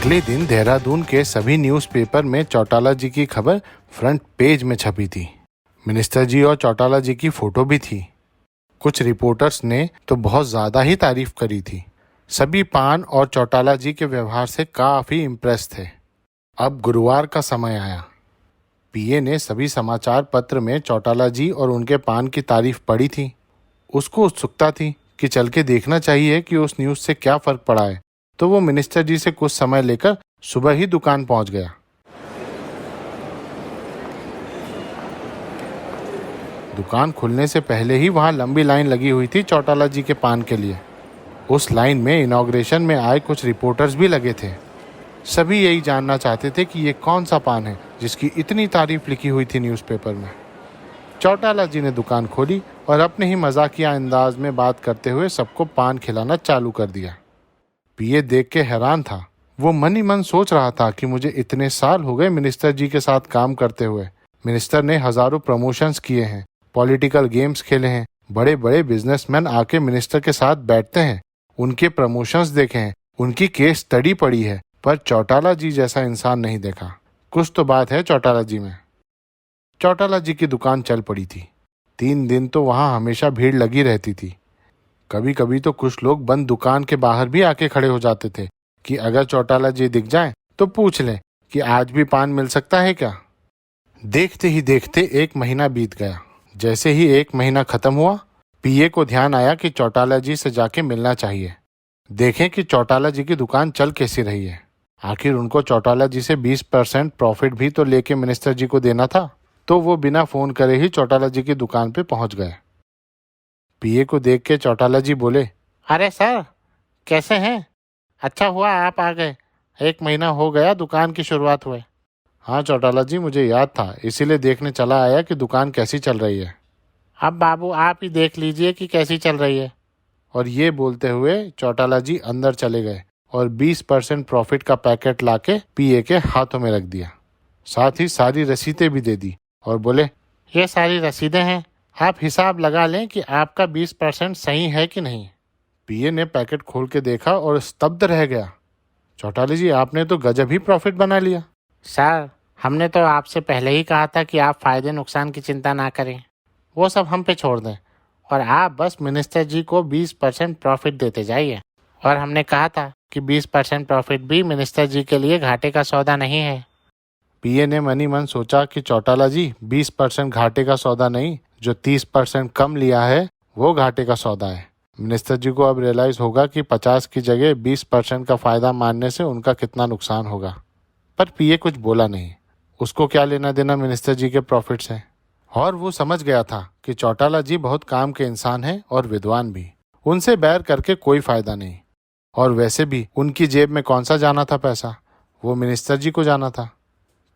अगले दिन देहरादून के सभी न्यूज़पेपर में चौटाला जी की खबर फ्रंट पेज में छपी थी। मिनिस्टर जी और चौटाला जी की फोटो भी थी। कुछ रिपोर्टर्स ने तो बहुत ज़्यादा ही तारीफ करी थी। सभी पान और चौटाला जी के व्यवहार से काफ़ी इम्प्रेस थे। अब गुरुवार का समय आया। पीए ने सभी समाचार पत्र में चौटाला जी और उनके पान की तारीफ पढ़ी थी। उसको उत्सुकता थी कि चल के देखना चाहिए कि उस न्यूज़ से क्या फ़र्क पड़ा है। तो वो मिनिस्टर जी से कुछ समय लेकर सुबह ही दुकान पहुंच गया। दुकान खुलने से पहले ही वहां लंबी लाइन लगी हुई थी चौटाला जी के पान के लिए। उस लाइन में इनॉग्रेशन में आए कुछ रिपोर्टर्स भी लगे थे। सभी यही जानना चाहते थे कि ये कौन सा पान है जिसकी इतनी तारीफ लिखी हुई थी न्यूज़पेपर में। चौटाला जी ने दुकान खोली और अपने ही मजाकिया अंदाज में बात करते हुए सबको पान खिलाना चालू कर दिया। पीए देख के हैरान था। वो मन ही मन सोच रहा था कि मुझे इतने साल हो गए मिनिस्टर जी के साथ काम करते हुए। मिनिस्टर ने हजारों प्रमोशंस किए हैं, पॉलिटिकल गेम्स खेले हैं, बड़े बड़े बिजनेसमैन आके मिनिस्टर के साथ बैठते हैं, उनके प्रमोशंस देखे हैं, उनकी केस स्टडी पड़ी है, पर चौटाला जी जैसा इंसान नहीं देखा। कुछ तो बात है चौटाला जी में। चौटाला जी की दुकान चल पड़ी थी। 3 दिन तो वहाँ हमेशा भीड़ लगी रहती थी। कभी कभी तो कुछ लोग बंद दुकान के बाहर भी आके खड़े हो जाते थे कि अगर चौटाला जी दिख जाएं तो पूछ लें कि आज भी पान मिल सकता है क्या। देखते ही देखते 1 महीना बीत गया। जैसे ही 1 महीना खत्म हुआ, पीए को ध्यान आया कि चौटाला जी से जाके मिलना चाहिए, देखें कि चौटाला जी की दुकान चल कैसी रही है। आखिर उनको चौटाला जी से 20% प्रॉफिट भी तो लेके मिनिस्टर जी को देना था। तो वो बिना फोन करे ही चौटाला जी की दुकान पे पहुंच गए। पीए को देख के चौटाला जी बोले, अरे सर, कैसे हैं? अच्छा हुआ आप आ गए। 1 महीना हो गया दुकान की शुरुआत हुए। हाँ चौटाला जी, मुझे याद था, इसीलिए देखने चला आया कि दुकान कैसी चल रही है। अब बाबू आप ही देख लीजिए कि कैसी चल रही है। और ये बोलते हुए चौटाला जी अंदर चले गए और 20% प्रॉफिट का पैकेट लाके पीए के हाथों में रख दिया। साथ ही सारी रसीदें भी दे दी और बोले, ये सारी रसीदें हैं, आप हिसाब लगा लें कि आपका 20% सही है कि नहीं। पीए ने पैकेट खोल के देखा और स्तब्ध रह गया। चौटाला जी, आपने तो गजब ही प्रॉफिट बना लिया। सर, हमने तो आपसे पहले ही कहा था कि आप फायदे नुकसान की चिंता ना करें, वो सब हम पे छोड़ दें और आप बस मिनिस्टर जी को 20% प्रॉफिट देते जाइए। और हमने कहा था कि 20% प्रॉफिट भी मिनिस्टर जी के लिए घाटे का सौदा नहीं है। पीए ने मनी मन सोचा कि चौटाला जी 20% घाटे का सौदा नहीं, जो 30% कम लिया है वो घाटे का सौदा है। मिनिस्टर जी को अब रियलाइज होगा कि 50 की जगह 20% का फायदा मानने से उनका कितना नुकसान होगा। पर पीए कुछ बोला नहीं। उसको क्या लेना देना मिनिस्टर जी के प्रॉफिट से। और वो समझ गया था कि चौटाला जी बहुत काम के इंसान हैं और विद्वान भी। उनसे बैर करके कोई फायदा नहीं। और वैसे भी उनकी जेब में कौन सा जाना था पैसा, वो मिनिस्टर जी को जाना था।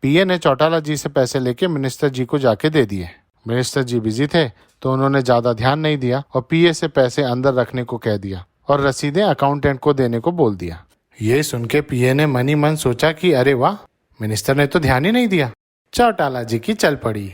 पीए ने चौटाला जी से पैसे लेके मिनिस्टर जी को जाके दे दिए। मिनिस्टर जी बिजी थे तो उन्होंने ज्यादा ध्यान नहीं दिया और पीए से पैसे अंदर रखने को कह दिया और रसीदें अकाउंटेंट को देने को बोल दिया। ये सुन के पीए ने मनी मन सोचा कि अरे वाह, मिनिस्टर ने तो ध्यान ही नहीं दिया। चौटाला जी की चल पड़ी।